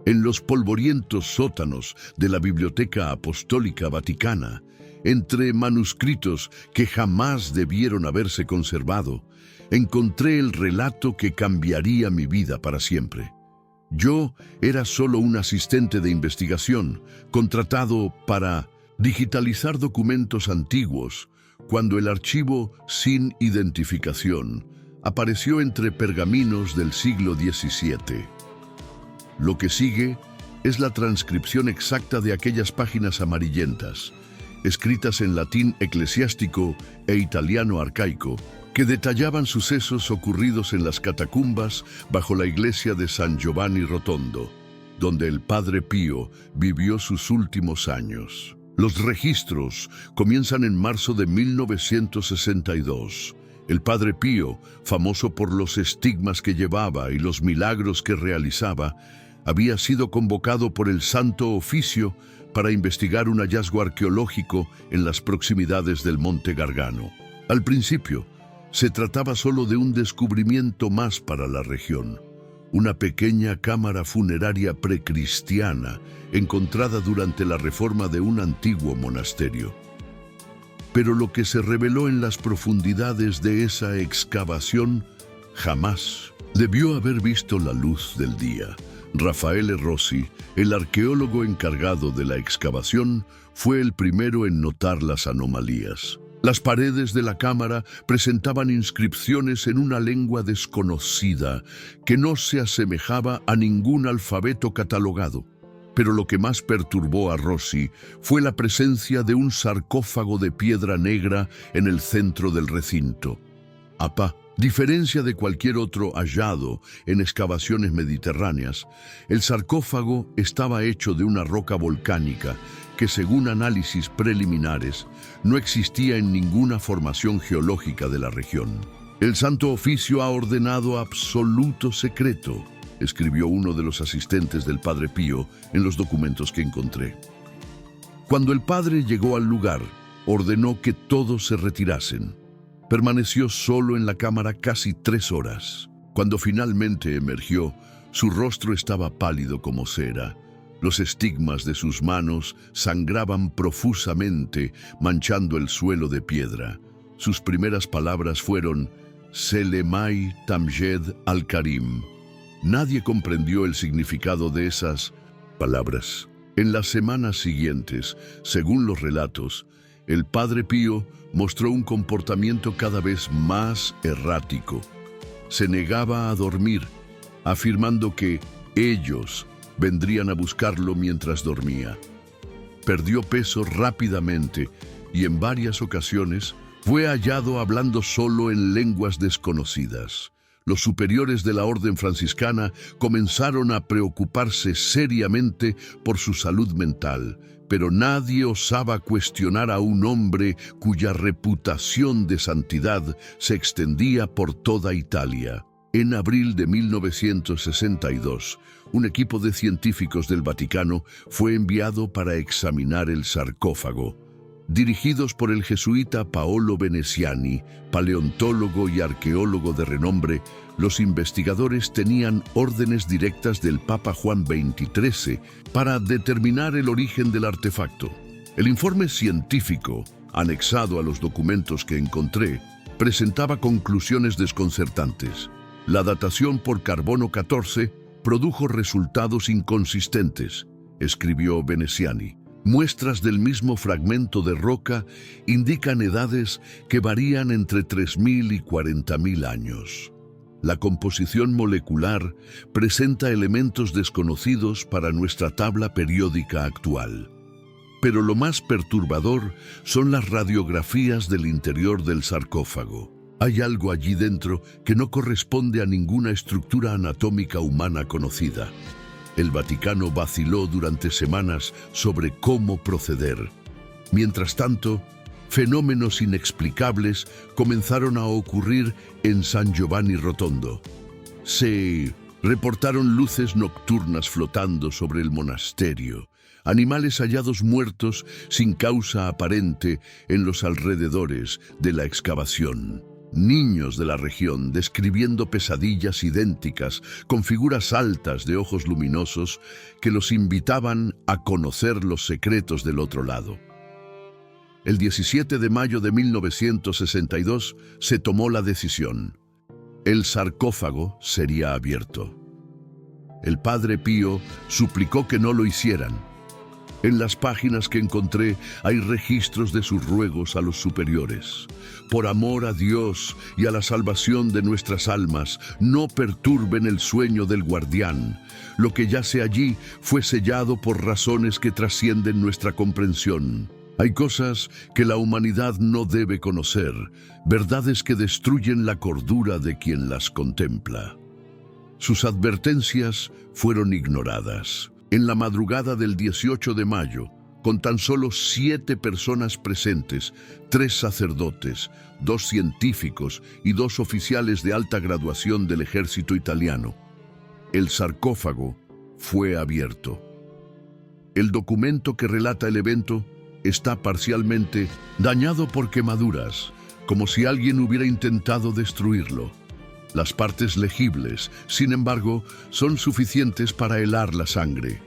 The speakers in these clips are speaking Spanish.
en los polvorientos sótanos de la Biblioteca Apostólica Vaticana, entre manuscritos que jamás debieron haberse conservado, encontré el relato que cambiaría mi vida para siempre. Yo era solo un asistente de investigación, contratado para digitalizar documentos antiguos, cuando el archivo sin identificación apareció entre pergaminos del siglo XVII. Lo que sigue es la transcripción exacta de aquellas páginas amarillentas, escritas en latín eclesiástico e italiano arcaico, que detallaban sucesos ocurridos en las catacumbas bajo la iglesia de San Giovanni Rotondo, donde el Padre Pío vivió sus últimos años. Los registros comienzan en marzo de 1962. El Padre Pío, famoso por los estigmas que llevaba y los milagros que realizaba, había sido convocado por el Santo Oficio para investigar un hallazgo arqueológico en las proximidades del Monte Gargano. Al principio, se trataba solo de un descubrimiento más para la región, una pequeña cámara funeraria precristiana encontrada durante la reforma de un antiguo monasterio. Pero lo que se reveló en las profundidades de esa excavación jamás debió haber visto la luz del día. Raffaele Rossi, el arqueólogo encargado de la excavación, fue el primero en notar las anomalías. Las paredes de la cámara presentaban inscripciones en una lengua desconocida que no se asemejaba a ningún alfabeto catalogado. Pero lo que más perturbó a Rossi fue la presencia de un sarcófago de piedra negra en el centro del recinto. A diferencia de cualquier otro hallado en excavaciones mediterráneas, el sarcófago estaba hecho de una roca volcánica que, según análisis preliminares, no existía en ninguna formación geológica de la región. El Santo Oficio ha ordenado absoluto secreto, escribió uno de los asistentes del Padre Pío en los documentos que encontré. Cuando el padre llegó al lugar, ordenó que todos se retirasen. Permaneció solo en la cámara casi 3 horas. Cuando finalmente emergió, su rostro estaba pálido como cera. Los estigmas de sus manos sangraban profusamente, manchando el suelo de piedra. Sus primeras palabras fueron Selemai Tamjed al-Karim. Nadie comprendió el significado de esas palabras. En las semanas siguientes, según los relatos, el Padre Pío mostró un comportamiento cada vez más errático. Se negaba a dormir, afirmando que ellos vendrían a buscarlo mientras dormía. Perdió peso rápidamente y en varias ocasiones fue hallado hablando solo en lenguas desconocidas. Los superiores de la orden franciscana comenzaron a preocuparse seriamente por su salud mental, pero nadie osaba cuestionar a un hombre cuya reputación de santidad se extendía por toda Italia. En abril de 1962, un equipo de científicos del Vaticano fue enviado para examinar el sarcófago. Dirigidos por el jesuita Paolo Veneziani, paleontólogo y arqueólogo de renombre, los investigadores tenían órdenes directas del Papa Juan XXIII para determinar el origen del artefacto. El informe científico, anexado a los documentos que encontré, presentaba conclusiones desconcertantes. La datación por carbono 14 produjo resultados inconsistentes, escribió Veneziani. Muestras del mismo fragmento de roca indican edades que varían entre 3.000 y 40.000 años. La composición molecular presenta elementos desconocidos para nuestra tabla periódica actual. Pero lo más perturbador son las radiografías del interior del sarcófago. Hay algo allí dentro que no corresponde a ninguna estructura anatómica humana conocida. El Vaticano vaciló durante semanas sobre cómo proceder. Mientras tanto, fenómenos inexplicables comenzaron a ocurrir en San Giovanni Rotondo. Se reportaron luces nocturnas flotando sobre el monasterio, animales hallados muertos sin causa aparente en los alrededores de la excavación. Niños de la región describiendo pesadillas idénticas con figuras altas de ojos luminosos que los invitaban a conocer los secretos del otro lado. El 17 de mayo de 1962 se tomó la decisión. El sarcófago sería abierto. El Padre Pío suplicó que no lo hicieran. En las páginas que encontré hay registros de sus ruegos a los superiores. Por amor a Dios y a la salvación de nuestras almas, no perturben el sueño del guardián. Lo que yace allí fue sellado por razones que trascienden nuestra comprensión. Hay cosas que la humanidad no debe conocer, verdades que destruyen la cordura de quien las contempla. Sus advertencias fueron ignoradas. En la madrugada del 18 de mayo, con tan solo 7 personas presentes, 3 sacerdotes, 2 científicos y 2 oficiales de alta graduación del ejército italiano, el sarcófago fue abierto. El documento que relata el evento está parcialmente dañado por quemaduras, como si alguien hubiera intentado destruirlo. Las partes legibles, sin embargo, son suficientes para helar la sangre.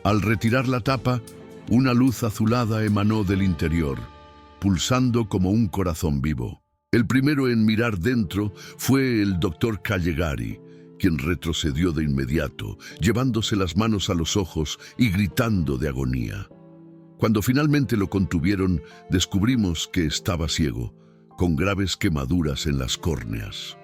Al retirar la tapa, una luz azulada emanó del interior, pulsando como un corazón vivo. El primero en mirar dentro fue el doctor Callegari, quien retrocedió de inmediato, llevándose las manos a los ojos y gritando de agonía. Cuando finalmente lo contuvieron, descubrimos que estaba ciego, con graves quemaduras en las córneas.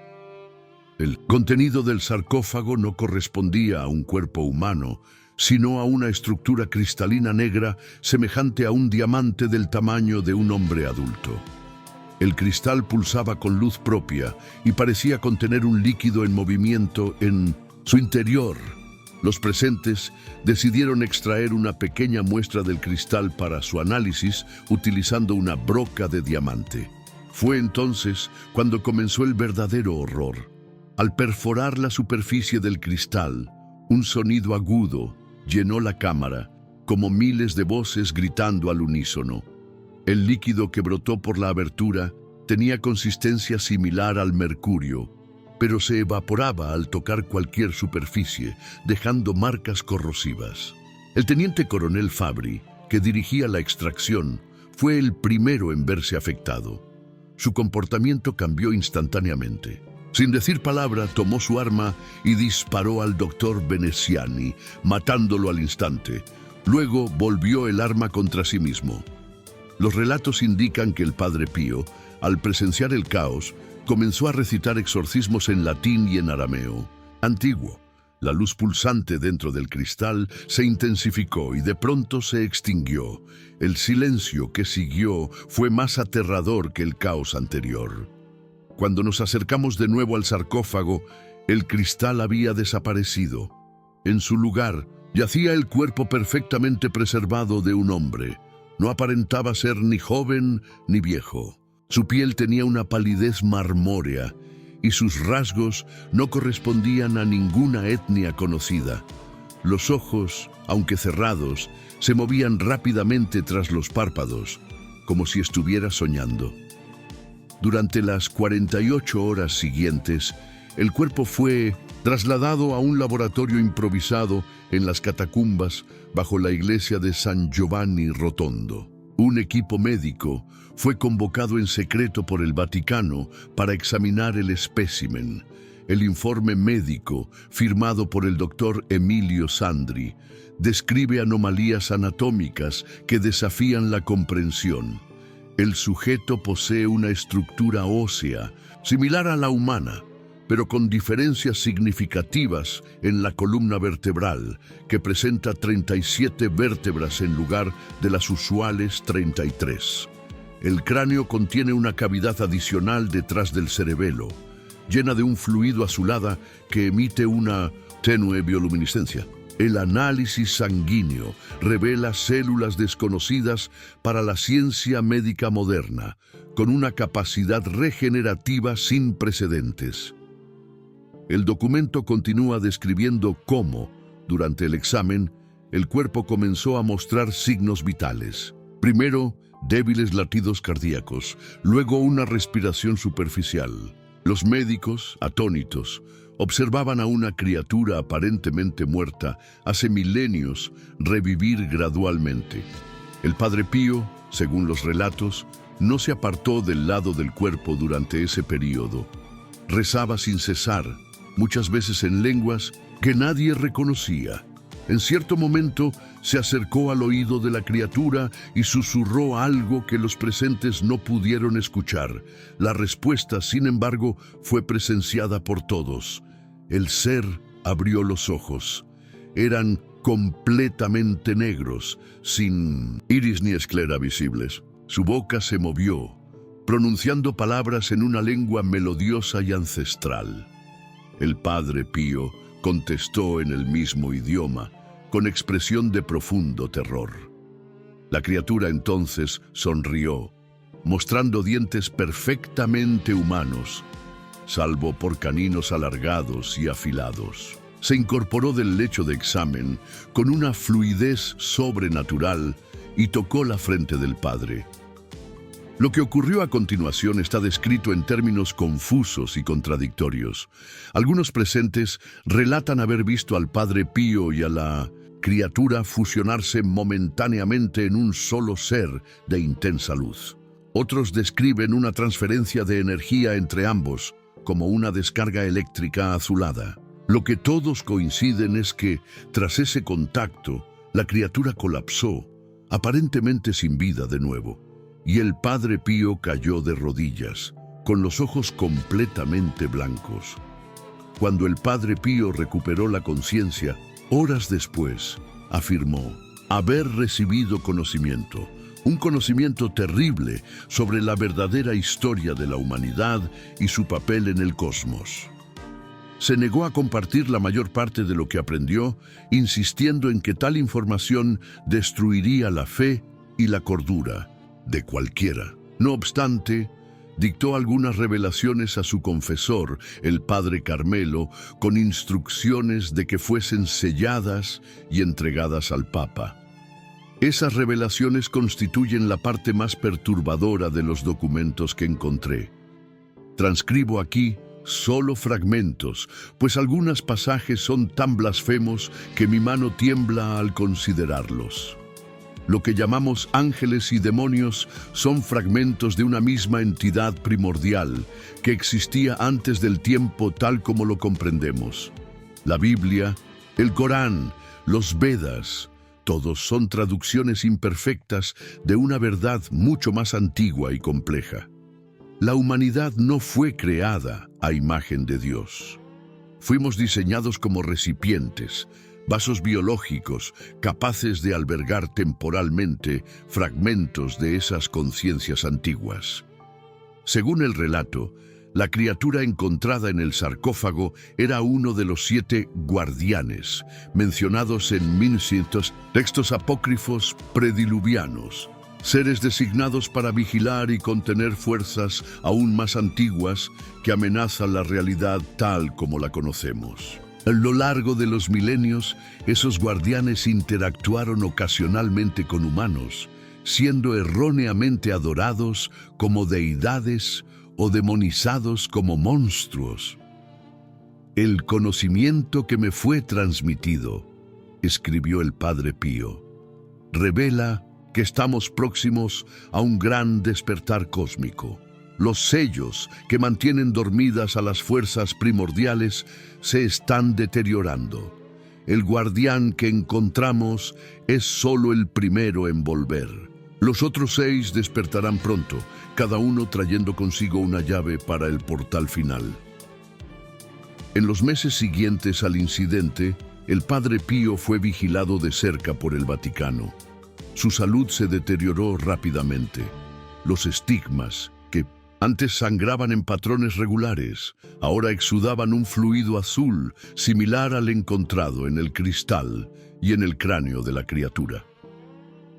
El contenido del sarcófago no correspondía a un cuerpo humano, sino a una estructura cristalina negra semejante a un diamante del tamaño de un hombre adulto. El cristal pulsaba con luz propia y parecía contener un líquido en movimiento en su interior. Los presentes decidieron extraer una pequeña muestra del cristal para su análisis utilizando una broca de diamante. Fue entonces cuando comenzó el verdadero horror. Al perforar la superficie del cristal, un sonido agudo llenó la cámara, como miles de voces gritando al unísono. El líquido que brotó por la abertura tenía consistencia similar al mercurio, pero se evaporaba al tocar cualquier superficie, dejando marcas corrosivas. El teniente coronel Fabri, que dirigía la extracción, fue el primero en verse afectado. Su comportamiento cambió instantáneamente. Sin decir palabra, tomó su arma y disparó al doctor Veneziani, matándolo al instante. Luego volvió el arma contra sí mismo. Los relatos indican que el Padre Pío, al presenciar el caos, comenzó a recitar exorcismos en latín y en arameo antiguo. La luz pulsante dentro del cristal se intensificó y de pronto se extinguió. El silencio que siguió fue más aterrador que el caos anterior. Cuando nos acercamos de nuevo al sarcófago, el cristal había desaparecido. En su lugar, yacía el cuerpo perfectamente preservado de un hombre. No aparentaba ser ni joven ni viejo. Su piel tenía una palidez marmórea y sus rasgos no correspondían a ninguna etnia conocida. Los ojos, aunque cerrados, se movían rápidamente tras los párpados, como si estuviera soñando. Durante las 48 horas siguientes, el cuerpo fue trasladado a un laboratorio improvisado en las catacumbas bajo la iglesia de San Giovanni Rotondo. Un equipo médico fue convocado en secreto por el Vaticano para examinar el espécimen. El informe médico, firmado por el doctor Emilio Sandri, describe anomalías anatómicas que desafían la comprensión. El sujeto posee una estructura ósea similar a la humana, pero con diferencias significativas en la columna vertebral, que presenta 37 vértebras en lugar de las usuales 33. El cráneo contiene una cavidad adicional detrás del cerebelo, llena de un fluido azulada que emite una tenue bioluminiscencia. El análisis sanguíneo revela células desconocidas para la ciencia médica moderna, con una capacidad regenerativa sin precedentes. El documento continúa describiendo cómo, durante el examen, el cuerpo comenzó a mostrar signos vitales. Primero, débiles latidos cardíacos, luego una respiración superficial. Los médicos, atónitos, observaban a una criatura aparentemente muerta hace milenios revivir gradualmente. El Padre Pío, según los relatos, no se apartó del lado del cuerpo durante ese periodo. Rezaba sin cesar, muchas veces en lenguas que nadie reconocía. En cierto momento se acercó al oído de la criatura y susurró algo que los presentes no pudieron escuchar. La respuesta, sin embargo, fue presenciada por todos. El ser abrió los ojos. Eran completamente negros, sin iris ni esclera visibles. Su boca se movió, pronunciando palabras en una lengua melodiosa y ancestral. El Padre Pío contestó en el mismo idioma, con expresión de profundo terror. La criatura entonces sonrió, mostrando dientes perfectamente humanos, salvo por caninos alargados y afilados. Se incorporó del lecho de examen con una fluidez sobrenatural y tocó la frente del Padre. Lo que ocurrió a continuación está descrito en términos confusos y contradictorios. Algunos presentes relatan haber visto al Padre Pío y a la criatura fusionarse momentáneamente en un solo ser de intensa luz. Otros describen una transferencia de energía entre ambos, como una descarga eléctrica azulada. Lo que todos coinciden es que, tras ese contacto, la criatura colapsó, aparentemente sin vida de nuevo. Y el Padre Pío cayó de rodillas, con los ojos completamente blancos. Cuando el Padre Pío recuperó la conciencia, horas después, afirmó haber recibido conocimiento, un conocimiento terrible sobre la verdadera historia de la humanidad y su papel en el cosmos. Se negó a compartir la mayor parte de lo que aprendió, insistiendo en que tal información destruiría la fe y la cordura de cualquiera. No obstante, dictó algunas revelaciones a su confesor, el Padre Carmelo, con instrucciones de que fuesen selladas y entregadas al Papa. Esas revelaciones constituyen la parte más perturbadora de los documentos que encontré. Transcribo aquí solo fragmentos, pues algunos pasajes son tan blasfemos que mi mano tiembla al considerarlos. Lo que llamamos ángeles y demonios son fragmentos de una misma entidad primordial que existía antes del tiempo tal como lo comprendemos. La Biblia, el Corán, los Vedas, todos son traducciones imperfectas de una verdad mucho más antigua y compleja. La humanidad no fue creada a imagen de Dios. Fuimos diseñados como recipientes, vasos biológicos capaces de albergar temporalmente fragmentos de esas conciencias antiguas. Según el relato, la criatura encontrada en el sarcófago era uno de los 7 guardianes, mencionados en 1100 textos apócrifos prediluvianos, seres designados para vigilar y contener fuerzas aún más antiguas que amenazan la realidad tal como la conocemos. A lo largo de los milenios, esos guardianes interactuaron ocasionalmente con humanos, siendo erróneamente adorados como deidades o demonizados como monstruos. El conocimiento que me fue transmitido, escribió el Padre Pío, revela que estamos próximos a un gran despertar cósmico. Los sellos que mantienen dormidas a las fuerzas primordiales se están deteriorando. El guardián que encontramos es solo el primero en volver. Los otros 6 despertarán pronto, cada uno trayendo consigo una llave para el portal final. En los meses siguientes al incidente, el Padre Pío fue vigilado de cerca por el Vaticano. Su salud se deterioró rápidamente. Los estigmas, que antes sangraban en patrones regulares, ahora exudaban un fluido azul similar al encontrado en el cristal y en el cráneo de la criatura.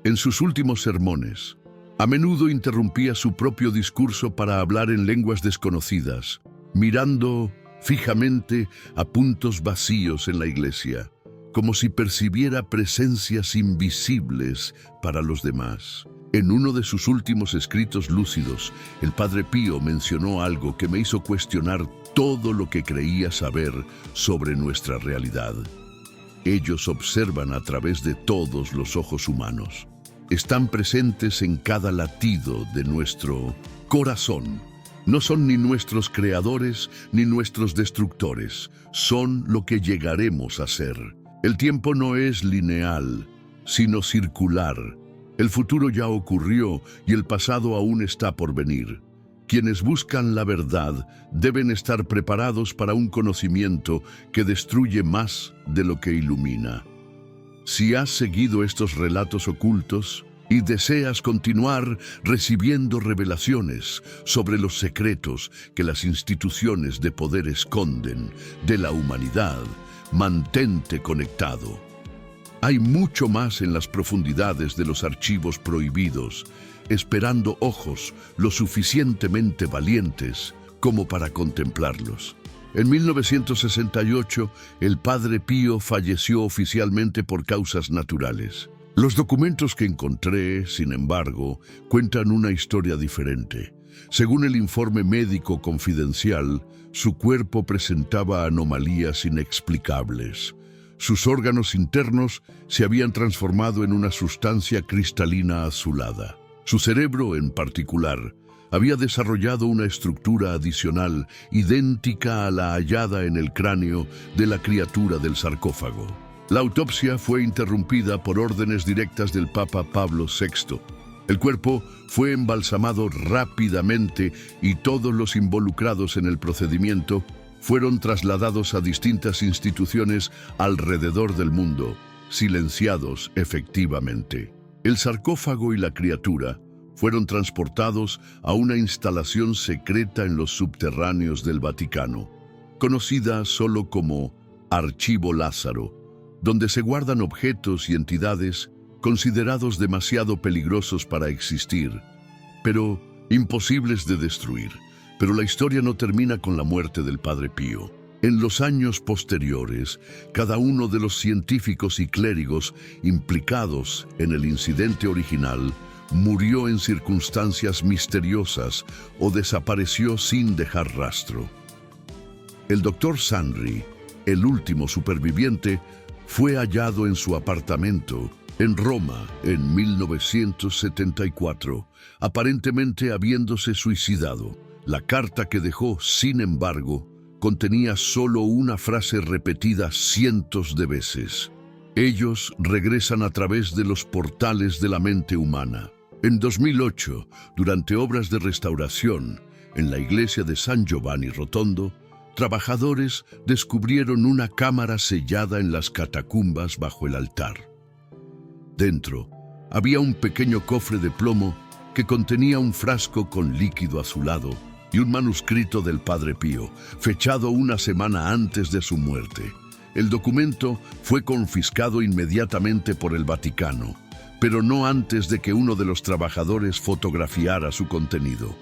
En sus últimos sermones, a menudo interrumpía su propio discurso para hablar en lenguas desconocidas, mirando fijamente a puntos vacíos en la iglesia, como si percibiera presencias invisibles para los demás. En uno de sus últimos escritos lúcidos, el Padre Pío mencionó algo que me hizo cuestionar todo lo que creía saber sobre nuestra realidad. Ellos observan a través de todos los ojos humanos. Están presentes en cada latido de nuestro corazón. No son ni nuestros creadores ni nuestros destructores. Son lo que llegaremos a ser. El tiempo no es lineal, sino circular. El futuro ya ocurrió y el pasado aún está por venir. Quienes buscan la verdad deben estar preparados para un conocimiento que destruye más de lo que ilumina. Si has seguido estos relatos ocultos y deseas continuar recibiendo revelaciones sobre los secretos que las instituciones de poder esconden de la humanidad, mantente conectado. Hay mucho más en las profundidades de los archivos prohibidos, esperando ojos lo suficientemente valientes como para contemplarlos. En 1968, el Padre Pío falleció oficialmente por causas naturales. Los documentos que encontré, sin embargo, cuentan una historia diferente. Según el informe médico confidencial, su cuerpo presentaba anomalías inexplicables. Sus órganos internos se habían transformado en una sustancia cristalina azulada. Su cerebro, en particular, había desarrollado una estructura adicional idéntica a la hallada en el cráneo de la criatura del sarcófago. La autopsia fue interrumpida por órdenes directas del Papa Pablo VI. El cuerpo fue embalsamado rápidamente y todos los involucrados en el procedimiento fueron trasladados a distintas instituciones alrededor del mundo, silenciados efectivamente. El sarcófago y la criatura fueron transportados a una instalación secreta en los subterráneos del Vaticano, conocida solo como Archivo Lázaro, donde se guardan objetos y entidades considerados demasiado peligrosos para existir, pero imposibles de destruir. Pero la historia no termina con la muerte del Padre Pío. En los años posteriores, cada uno de los científicos y clérigos implicados en el incidente original murió en circunstancias misteriosas o desapareció sin dejar rastro. El doctor Sanri, el último superviviente, fue hallado en su apartamento en Roma en 1974, aparentemente habiéndose suicidado. La carta que dejó, sin embargo, contenía solo una frase repetida cientos de veces. Ellos regresan a través de los portales de la mente humana. En 2008, durante obras de restauración, en la iglesia de San Giovanni Rotondo, trabajadores descubrieron una cámara sellada en las catacumbas bajo el altar. Dentro había un pequeño cofre de plomo que contenía un frasco con líquido azulado y un manuscrito del Padre Pío, fechado una semana antes de su muerte. El documento fue confiscado inmediatamente por el Vaticano, pero no antes de que uno de los trabajadores fotografiara su contenido.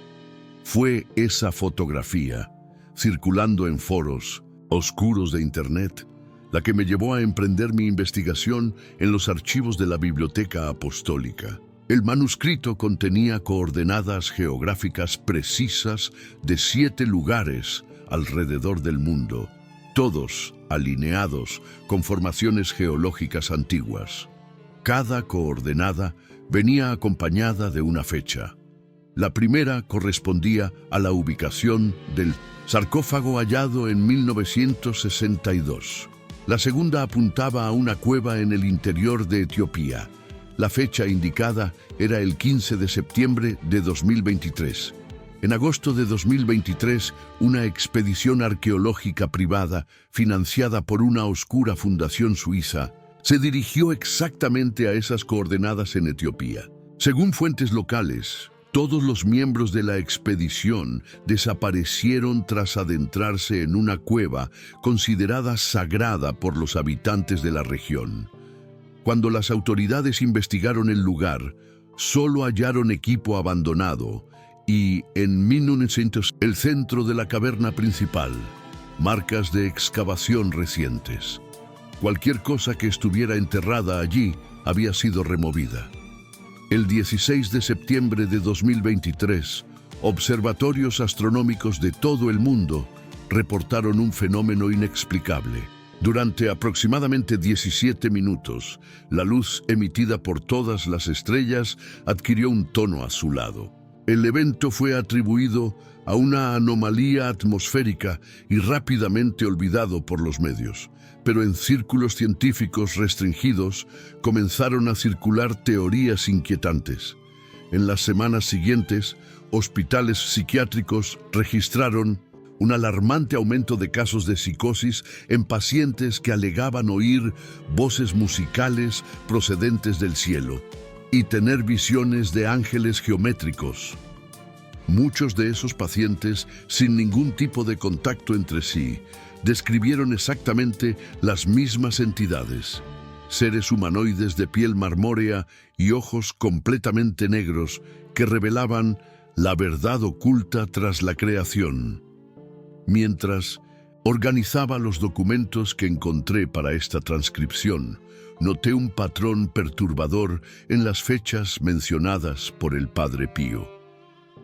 Fue esa fotografía, circulando en foros oscuros de Internet, la que me llevó a emprender mi investigación en los archivos de la Biblioteca Apostólica. El manuscrito contenía coordenadas geográficas precisas de 7 lugares alrededor del mundo, todos alineados con formaciones geológicas antiguas. Cada coordenada venía acompañada de una fecha. La primera correspondía a la ubicación del sarcófago hallado en 1962. La segunda apuntaba a una cueva en el interior de Etiopía. La fecha indicada era el 15 de septiembre de 2023. En agosto de 2023, una expedición arqueológica privada, financiada por una oscura fundación suiza, se dirigió exactamente a esas coordenadas en Etiopía. Según fuentes locales, todos los miembros de la expedición desaparecieron tras adentrarse en una cueva considerada sagrada por los habitantes de la región. Cuando las autoridades investigaron el lugar, solo hallaron equipo abandonado y, en 1900, el centro de la caverna principal, marcas de excavación recientes. Cualquier cosa que estuviera enterrada allí había sido removida. El 16 de septiembre de 2023, observatorios astronómicos de todo el mundo reportaron un fenómeno inexplicable. Durante aproximadamente 17 minutos, la luz emitida por todas las estrellas adquirió un tono azulado. El evento fue atribuido a una anomalía atmosférica y rápidamente olvidado por los medios. Pero en círculos científicos restringidos comenzaron a circular teorías inquietantes. En las semanas siguientes, hospitales psiquiátricos registraron un alarmante aumento de casos de psicosis en pacientes que alegaban oír voces musicales procedentes del cielo y tener visiones de ángeles geométricos. Muchos de esos pacientes, sin ningún tipo de contacto entre sí, describieron exactamente las mismas entidades: seres humanoides de piel marmórea y ojos completamente negros que revelaban la verdad oculta tras la creación. Mientras organizaba los documentos que encontré para esta transcripción, noté un patrón perturbador en las fechas mencionadas por el Padre Pío.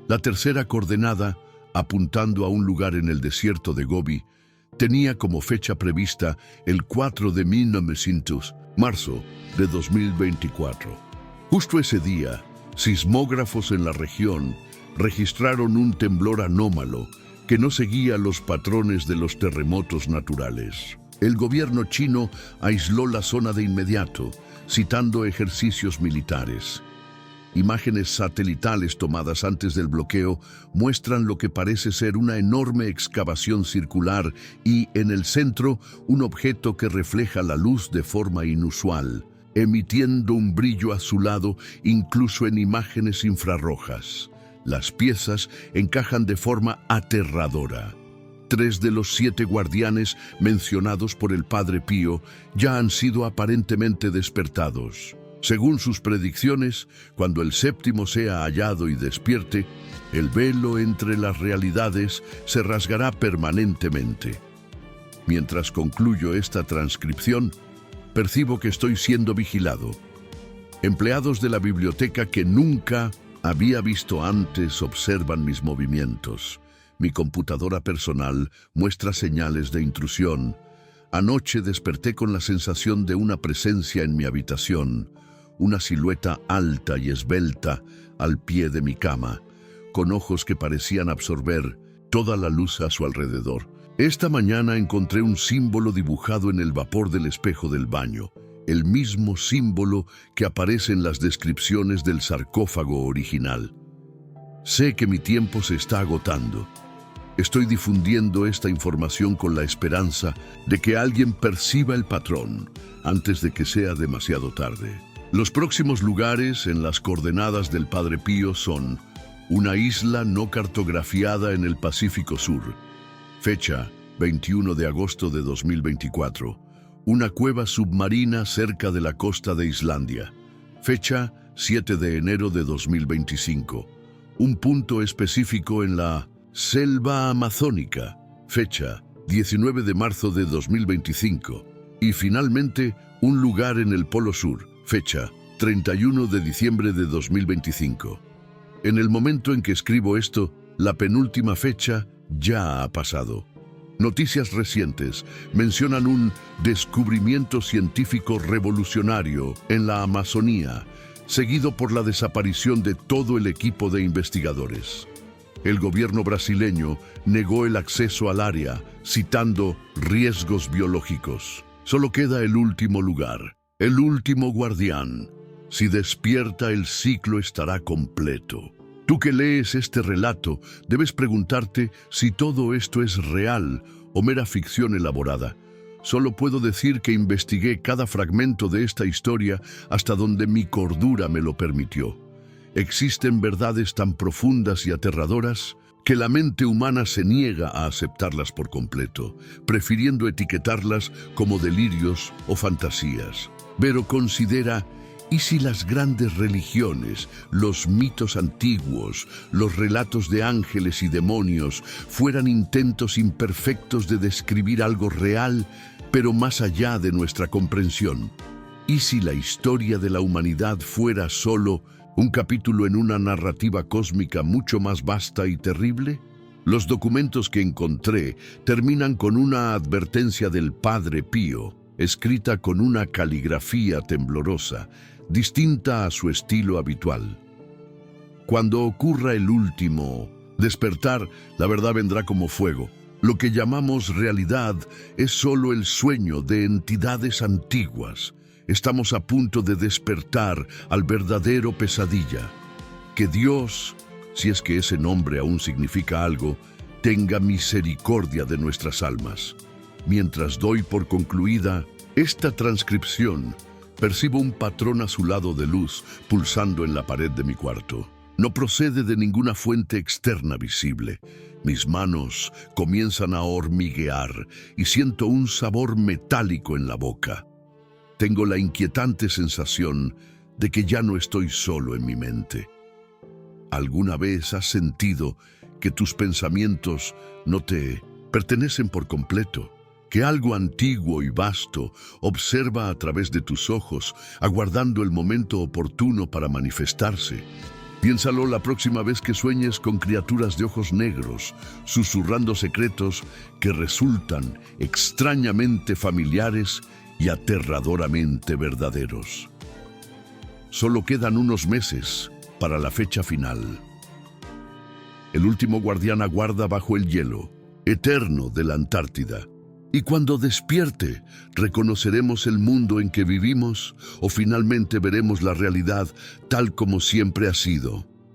La tercera coordenada, apuntando a un lugar en el desierto de Gobi, tenía como fecha prevista el 4 de 1900, marzo de 2024. Justo ese día, sismógrafos en la región registraron un temblor anómalo que no seguía los patrones de los terremotos naturales. El gobierno chino aisló la zona de inmediato, citando ejercicios militares. Imágenes satelitales tomadas antes del bloqueo muestran lo que parece ser una enorme excavación circular y, en el centro, un objeto que refleja la luz de forma inusual, emitiendo un brillo azulado incluso en imágenes infrarrojas. Las piezas encajan de forma aterradora. 3 de los 7 guardianes mencionados por el Padre Pío ya han sido aparentemente despertados. Según sus predicciones, cuando el séptimo sea hallado y despierte, el velo entre las realidades se rasgará permanentemente. Mientras concluyo esta transcripción, percibo que estoy siendo vigilado. Empleados de la biblioteca que nunca había visto antes observan mis movimientos. Mi computadora personal muestra señales de intrusión. Anoche desperté con la sensación de una presencia en mi habitación, una silueta alta y esbelta al pie de mi cama, con ojos que parecían absorber toda la luz a su alrededor. Esta mañana encontré un símbolo dibujado en el vapor del espejo del baño, el mismo símbolo que aparece en las descripciones del sarcófago original. Sé que mi tiempo se está agotando. Estoy difundiendo esta información con la esperanza de que alguien perciba el patrón antes de que sea demasiado tarde. Los próximos lugares en las coordenadas del Padre Pío son una isla no cartografiada en el Pacífico Sur, fecha 21 de agosto de 2024, una cueva submarina cerca de la costa de Islandia, fecha 7 de enero de 2025, un punto específico en la selva amazónica, fecha 19 de marzo de 2025, y finalmente un lugar en el Polo Sur, fecha 31 de diciembre de 2025. En el momento en que escribo esto, la penúltima fecha ya ha pasado. Noticias recientes mencionan un descubrimiento científico revolucionario en la Amazonía, seguido por la desaparición de todo el equipo de investigadores. El gobierno brasileño negó el acceso al área, citando riesgos biológicos. Solo queda el último lugar, el último guardián. Si despierta, el ciclo estará completo. Tú que lees este relato, debes preguntarte si todo esto es real o mera ficción elaborada. Solo puedo decir que investigué cada fragmento de esta historia hasta donde mi cordura me lo permitió. Existen verdades tan profundas y aterradoras que la mente humana se niega a aceptarlas por completo, prefiriendo etiquetarlas como delirios o fantasías. Pero considera: ¿y si las grandes religiones, los mitos antiguos, los relatos de ángeles y demonios fueran intentos imperfectos de describir algo real, pero más allá de nuestra comprensión? ¿Y si la historia de la humanidad fuera solo ¿Un capítulo en una narrativa cósmica mucho más vasta y terrible? Los documentos que encontré terminan con una advertencia del Padre Pío, escrita con una caligrafía temblorosa, distinta a su estilo habitual. Cuando ocurra el último despertar, la verdad vendrá como fuego. Lo que llamamos realidad es solo el sueño de entidades antiguas. Estamos a punto de despertar al verdadero pesadilla. Que Dios, si es que ese nombre aún significa algo, tenga misericordia de nuestras almas. Mientras doy por concluida esta transcripción, percibo un patrón azulado de luz pulsando en la pared de mi cuarto. No procede de ninguna fuente externa visible. Mis manos comienzan a hormiguear y siento un sabor metálico en la boca. Tengo la inquietante sensación de que ya no estoy solo en mi mente. ¿Alguna vez has sentido que tus pensamientos no te pertenecen por completo? Que algo antiguo y vasto observa a través de tus ojos, aguardando el momento oportuno para manifestarse. Piénsalo la próxima vez que sueñes con criaturas de ojos negros, susurrando secretos que resultan extrañamente familiares y aterradoramente verdaderos. Solo quedan unos meses para la fecha final. El último guardián aguarda bajo el hielo eterno de la Antártida. Y cuando despierte, reconoceremos el mundo en que vivimos o finalmente veremos la realidad tal como siempre ha sido.